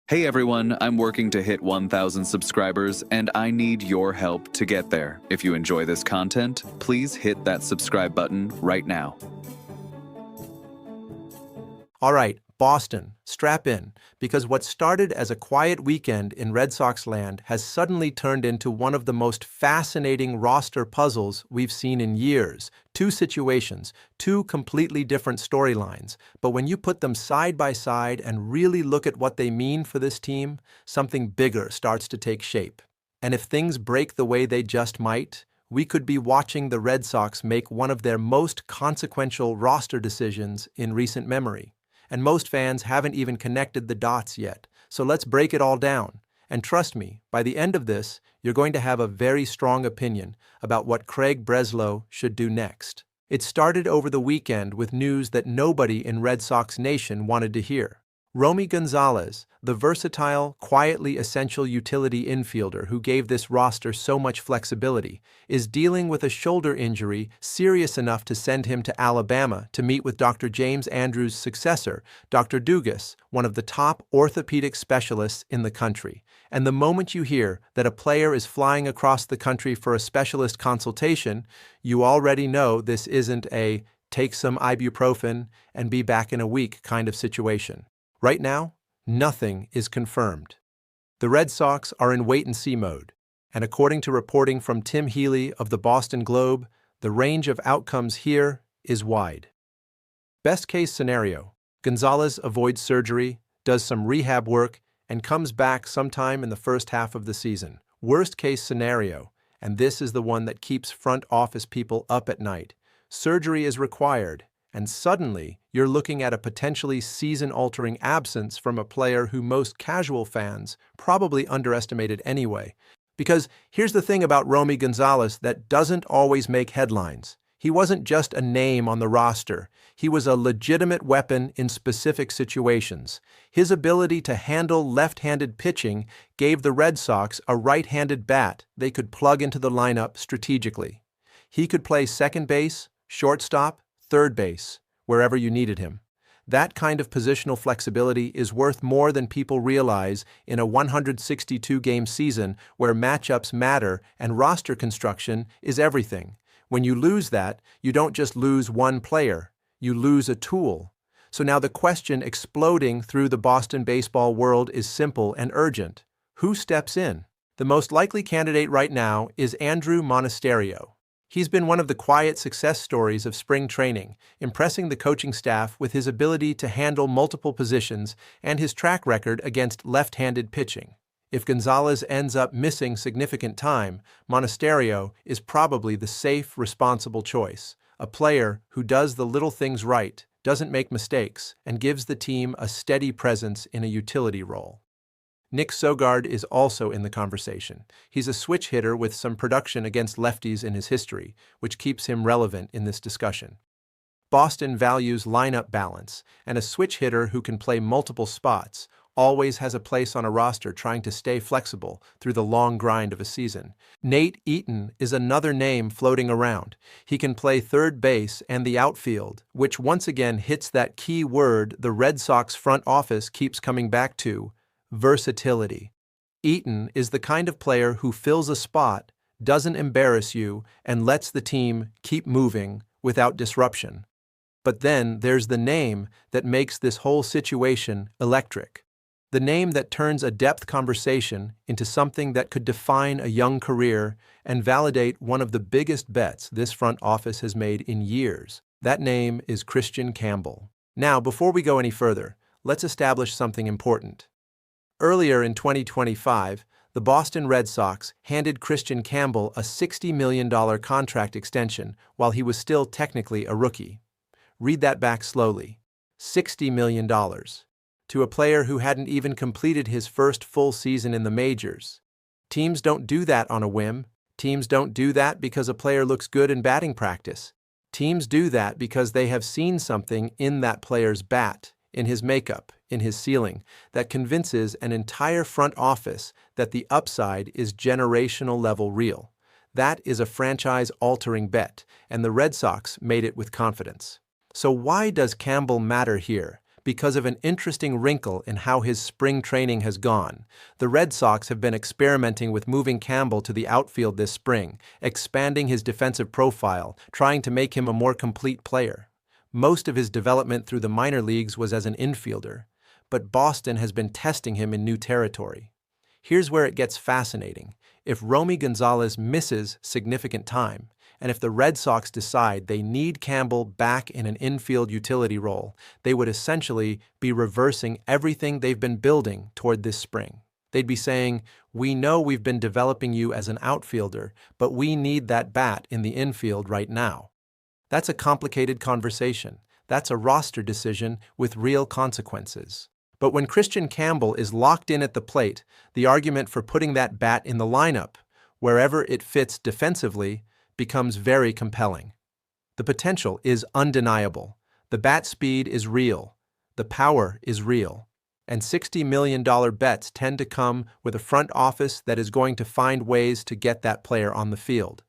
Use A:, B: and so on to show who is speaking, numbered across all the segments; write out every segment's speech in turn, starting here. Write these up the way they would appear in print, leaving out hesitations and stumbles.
A: Hey everyone, I'm working to hit 1,000 subscribers and I need your help to get there. If you enjoy this content, please hit that subscribe button right now.
B: All right, Boston, strap in, because what started as a quiet weekend in Red Sox land has suddenly turned into one of the most fascinating roster puzzles we've seen in years. Two situations, two completely different storylines, but when you put them side by side and really look at what they mean for this team, something bigger starts to take shape. And if things break the way they just might, we could be watching the Red Sox make one of their most consequential roster decisions in recent memory. And most fans haven't even connected the dots yet. So let's break it all down. And trust me, by the end of this, you're going to have a very strong opinion about what Craig Breslow should do next. It started over the weekend with news that nobody in Red Sox Nation wanted to hear. Romy Gonzalez, the versatile, quietly essential utility infielder who gave this roster so much flexibility, is dealing with a shoulder injury serious enough to send him to Alabama to meet with Dr. James Andrews' successor, Dr. Dugas, one of the top orthopedic specialists in the country. And the moment you hear that a player is flying across the country for a specialist consultation, you already know this isn't a take some ibuprofen and be back in a week kind of situation. Right now, nothing is confirmed. The Red Sox are in wait-and-see mode, and according to reporting from Tim Healy of the Boston Globe, the range of outcomes here is wide. Best-case scenario, Gonzalez avoids surgery, does some rehab work, and comes back sometime in the first half of the season. Worst-case scenario, and this is the one that keeps front office people up at night, surgery is required, and suddenly you're looking at a potentially season-altering absence from a player who most casual fans probably underestimated anyway. Because here's the thing about Romy Gonzalez that doesn't always make headlines. He wasn't just a name on the roster. He was a legitimate weapon in specific situations. His ability to handle left-handed pitching gave the Red Sox a right-handed bat they could plug into the lineup strategically. He could play second base, shortstop, third base, wherever you needed him. That kind of positional flexibility is worth more than people realize in a 162-game season where matchups matter and roster construction is everything. When you lose that, you don't just lose one player, you lose a tool. So now the question exploding through the Boston baseball world is simple and urgent. Who steps in? The most likely candidate right now is Andrew Monasterio. He's been one of the quiet success stories of spring training, impressing the coaching staff with his ability to handle multiple positions and his track record against left-handed pitching. If Gonzalez ends up missing significant time, Monasterio is probably the safe, responsible choice, a player who does the little things right, doesn't make mistakes, and gives the team a steady presence in a utility role. Nick Sogard is also in the conversation. He's a switch hitter with some production against lefties in his history, which keeps him relevant in this discussion. Boston values lineup balance, and a switch hitter who can play multiple spots always has a place on a roster trying to stay flexible through the long grind of a season. Nate Eaton is another name floating around. He can play third base and the outfield, which once again hits that key word the Red Sox front office keeps coming back to: versatility. Eaton is the kind of player who fills a spot, doesn't embarrass you, and lets the team keep moving without disruption. But then there's the name that makes this whole situation electric. The name that turns a depth conversation into something that could define a young career and validate one of the biggest bets this front office has made in years. That name is Christian Campbell. Now, before we go any further, let's establish something important. Earlier in 2025, the Boston Red Sox handed Christian Campbell a $60 million contract extension while he was still technically a rookie. Read that back slowly. $60 million. To a player who hadn't even completed his first full season in the majors. Teams don't do that on a whim. Teams don't do that because a player looks good in batting practice. Teams do that because they have seen something in that player's bat, in his makeup, in his ceiling, that convinces an entire front office that the upside is generational level real. That is a franchise-altering bet, and the Red Sox made it with confidence. So why does Campbell matter here? because of an interesting wrinkle in how his spring training has gone. The Red Sox have been experimenting with moving Campbell to the outfield this spring, expanding his defensive profile, trying to make him a more complete player. Most of his development through the minor leagues was as an infielder, but Boston has been testing him in new territory. Here's where it gets fascinating. If Romy Gonzalez misses significant time, and if the Red Sox decide they need Campbell back in an infield utility role, they would essentially be reversing everything they've been building toward this spring. They'd be saying, "We know we've been developing you as an outfielder, but we need that bat in the infield right now." That's a complicated conversation. That's a roster decision with real consequences. But when Christian Campbell is locked in at the plate, the argument for putting that bat in the lineup, wherever it fits defensively, becomes very compelling. The potential is undeniable. The bat speed is real. The power is real. And $60 million bets tend to come with a front office that is going to find ways to get that player on the field.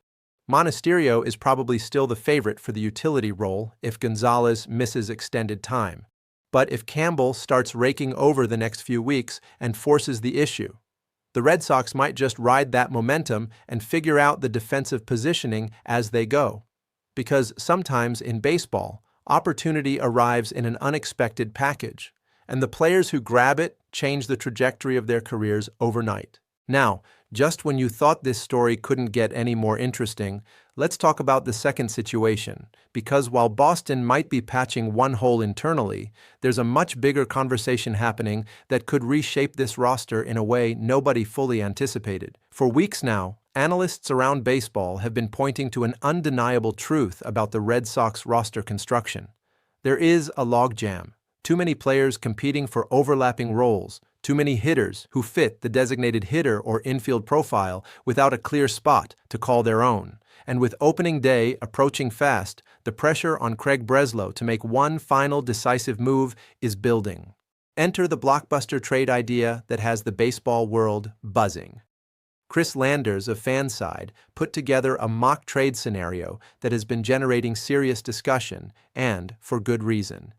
B: Monasterio is probably still the favorite for the utility role if Gonzalez misses extended time. But if Campbell starts raking over the next few weeks and forces the issue, the Red Sox might just ride that momentum and figure out the defensive positioning as they go. Because sometimes in baseball, opportunity arrives in an unexpected package, and the players who grab it change the trajectory of their careers overnight. Now, just when you thought this story couldn't get any more interesting, let's talk about the second situation, because while Boston might be patching one hole internally, there's a much bigger conversation happening that could reshape this roster in a way nobody fully anticipated. For weeks now, analysts around baseball have been pointing to an undeniable truth about the Red Sox roster construction. There is a logjam. Too many players competing for overlapping roles, too many hitters who fit the designated hitter or infield profile without a clear spot to call their own. And with opening day approaching fast, the pressure on Craig Breslow to make one final decisive move is building. Enter the blockbuster trade idea that has the baseball world buzzing. Chris Landers of Fanside put together a mock trade scenario that has been generating serious discussion, and for good reason.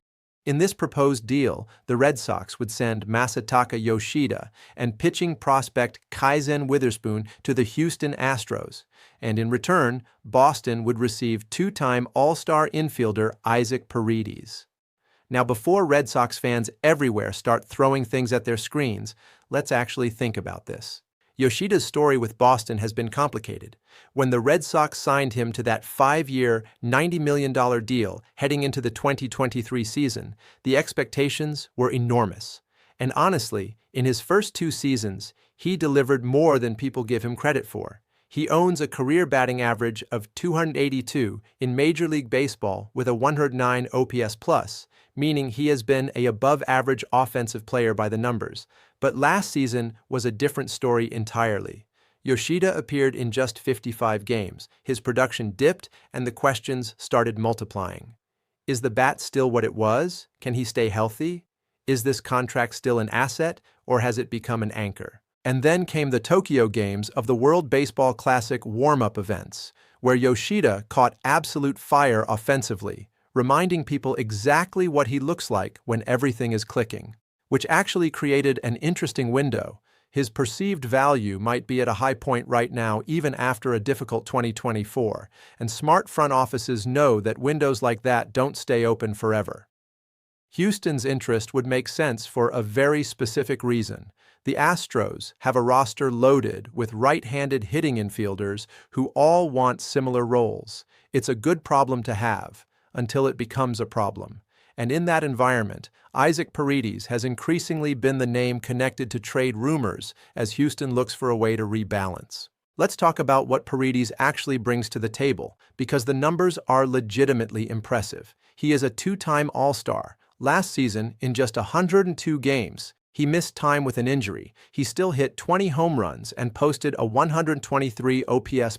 B: In this proposed deal, the Red Sox would send Masataka Yoshida and pitching prospect Kaizen Witherspoon to the Houston Astros, and in return, Boston would receive two-time All-Star infielder Isaac Paredes. Now, before Red Sox fans everywhere start throwing things at their screens, let's actually think about this. Yoshida's story with Boston has been complicated. When the Red Sox signed him to that 5-year, $90 million deal heading into the 2023 season, the expectations were enormous. And honestly, in his first 2 seasons, he delivered more than people give him credit for. He owns a career batting average of 282 in Major League Baseball with a 109 OPS+, meaning he has been an above-average offensive player by the numbers. But last season was a different story entirely. Yoshida appeared in just 55 games. His production dipped, and the questions started multiplying. Is the bat still what it was? Can he stay healthy? Is this contract still an asset, or has it become an anchor? And then came the Tokyo Games of the World Baseball Classic warm-up events, where Yoshida caught absolute fire offensively, reminding people exactly what he looks like when everything is clicking, which actually created an interesting window. His perceived value might be at a high point right now, even after a difficult 2024, and smart front offices know that windows like that don't stay open forever. Houston's interest would make sense for a very specific reason. The Astros have a roster loaded with right-handed hitting infielders who all want similar roles. It's a good problem to have, until it becomes a problem. And in that environment, Isaac Paredes has increasingly been the name connected to trade rumors as Houston looks for a way to rebalance. Let's talk about what Paredes actually brings to the table, because the numbers are legitimately impressive. He is a 2-time All-Star. Last season, in just 102 games, he missed time with an injury. He still hit 20 home runs and posted a 123 OPS+.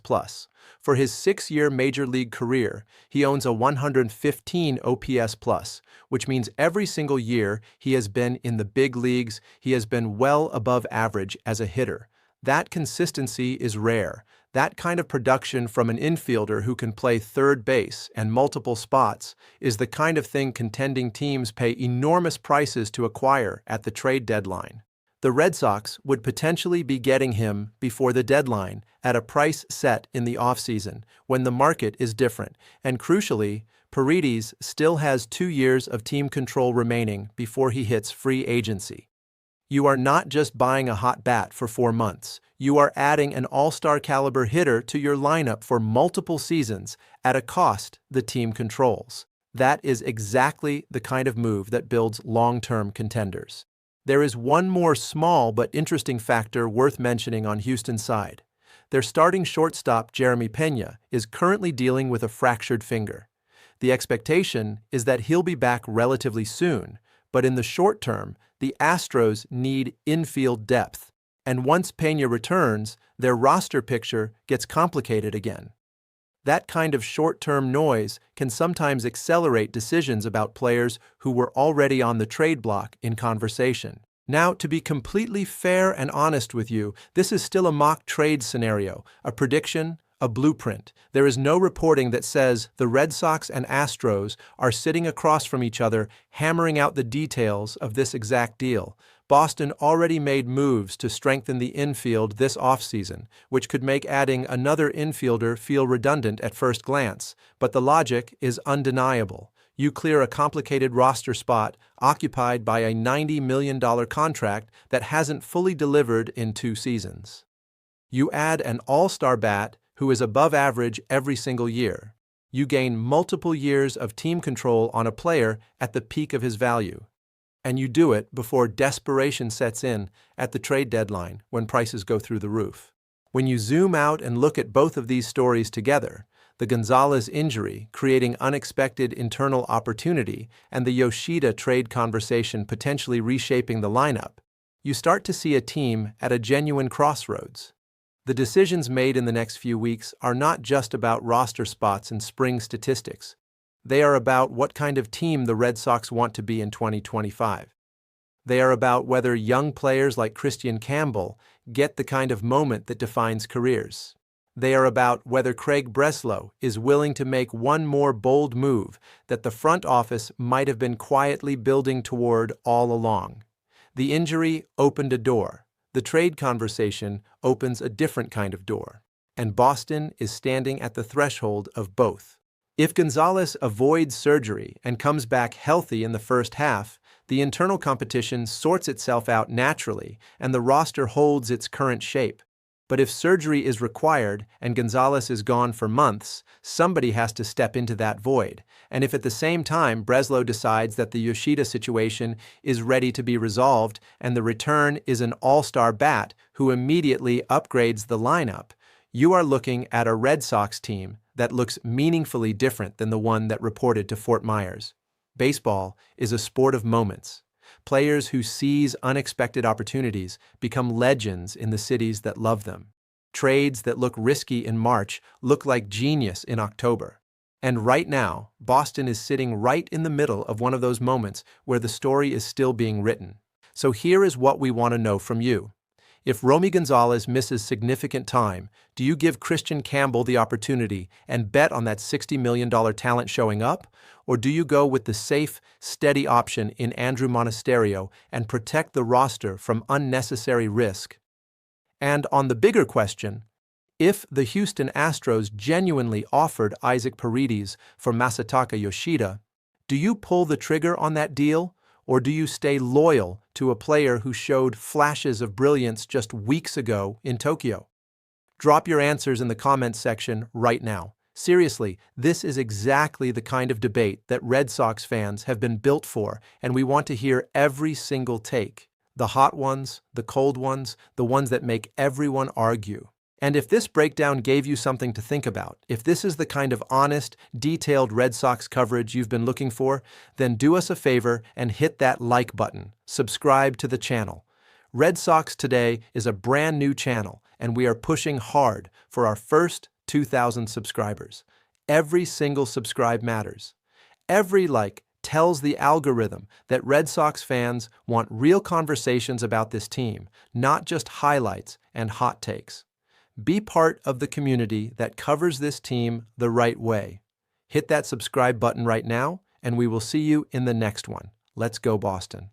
B: For his 6-year Major League career, he owns a 115 OPS+, which means every single year he has been in the big leagues, he has been well above average as a hitter. That consistency is rare. That kind of production from an infielder who can play third base and multiple spots is the kind of thing contending teams pay enormous prices to acquire at the trade deadline. The Red Sox would potentially be getting him before the deadline at a price set in the offseason when the market is different, and crucially, Paredes still has 2 years of team control remaining before he hits free agency. You are not just buying a hot bat for 4 months. You are adding an all-star caliber hitter to your lineup for multiple seasons at a cost the team controls. That is exactly the kind of move that builds long-term contenders. There is one more small but interesting factor worth mentioning on Houston's side. Their starting shortstop, Jeremy Pena, is currently dealing with a fractured finger. The expectation is that he'll be back relatively soon, but in the short term, the Astros need infield depth, and once Pena returns, their roster picture gets complicated again. That kind of short-term noise can sometimes accelerate decisions about players who were already on the trade block in conversation. Now, to be completely fair and honest with you, this is still a mock trade scenario, a prediction, a blueprint. There is no reporting that says the Red Sox and Astros are sitting across from each other hammering out the details of this exact deal. Boston already made moves to strengthen the infield this offseason, which could make adding another infielder feel redundant at first glance, but the logic is undeniable. You clear a complicated roster spot occupied by a $90 million contract that hasn't fully delivered in 2 seasons. You add an all-star bat who is above average every single year. You gain multiple years of team control on a player at the peak of his value. And you do it before desperation sets in at the trade deadline when prices go through the roof. When you zoom out and look at both of these stories together, the Gonzalez injury creating unexpected internal opportunity and the Yoshida trade conversation potentially reshaping the lineup, you start to see a team at a genuine crossroads. The decisions made in the next few weeks are not just about roster spots and spring statistics. They are about what kind of team the Red Sox want to be in 2025. They are about whether young players like Campbell get the kind of moment that defines careers. They are about whether Craig Breslow is willing to make one more bold move that the front office might have been quietly building toward all along. The injury opened a door. The trade conversation opens a different kind of door, and Boston is standing at the threshold of both. If Gonzalez avoids surgery and comes back healthy in the first half, the internal competition sorts itself out naturally and the roster holds its current shape. But if surgery is required and Gonzalez is gone for months, somebody has to step into that void. And if at the same time Breslow decides that the Yoshida situation is ready to be resolved and the return is an all-star bat who immediately upgrades the lineup, you are looking at a Red Sox team that looks meaningfully different than the one that reported to Fort Myers. Baseball is a sport of moments. Players who seize unexpected opportunities become legends in the cities that love them. Trades that look risky in March look like genius in October. And right now, Boston is sitting right in the middle of one of those moments where the story is still being written. So here is what we want to know from you. If Romy Gonzalez misses significant time, do you give Campbell the opportunity and bet on that $60 million talent showing up? Or do you go with the safe, steady option in Andrew Monasterio and protect the roster from unnecessary risk? And on the bigger question, if the Houston Astros genuinely offered Isaac Paredes for Masataka Yoshida, do you pull the trigger on that deal? Or do you stay loyal to a player who showed flashes of brilliance just weeks ago in Tokyo? Drop your answers in the comments section right now. Seriously, this is exactly the kind of debate that Red Sox fans have been built for, and we want to hear every single take. The hot ones, the cold ones, the ones that make everyone argue. And if this breakdown gave you something to think about, if this is the kind of honest, detailed Red Sox coverage you've been looking for, then do us a favor and hit that like button. Subscribe to the channel. Red Sox Today is a brand new channel, and we are pushing hard for our first 2,000 subscribers. Every single subscribe matters. Every 10 tells the algorithm that Red Sox fans want real conversations about this team, not just highlights and hot takes. Be part of the community that covers this team the right way. Hit that subscribe button right now, and we will see you in the next one. Let's go, Boston.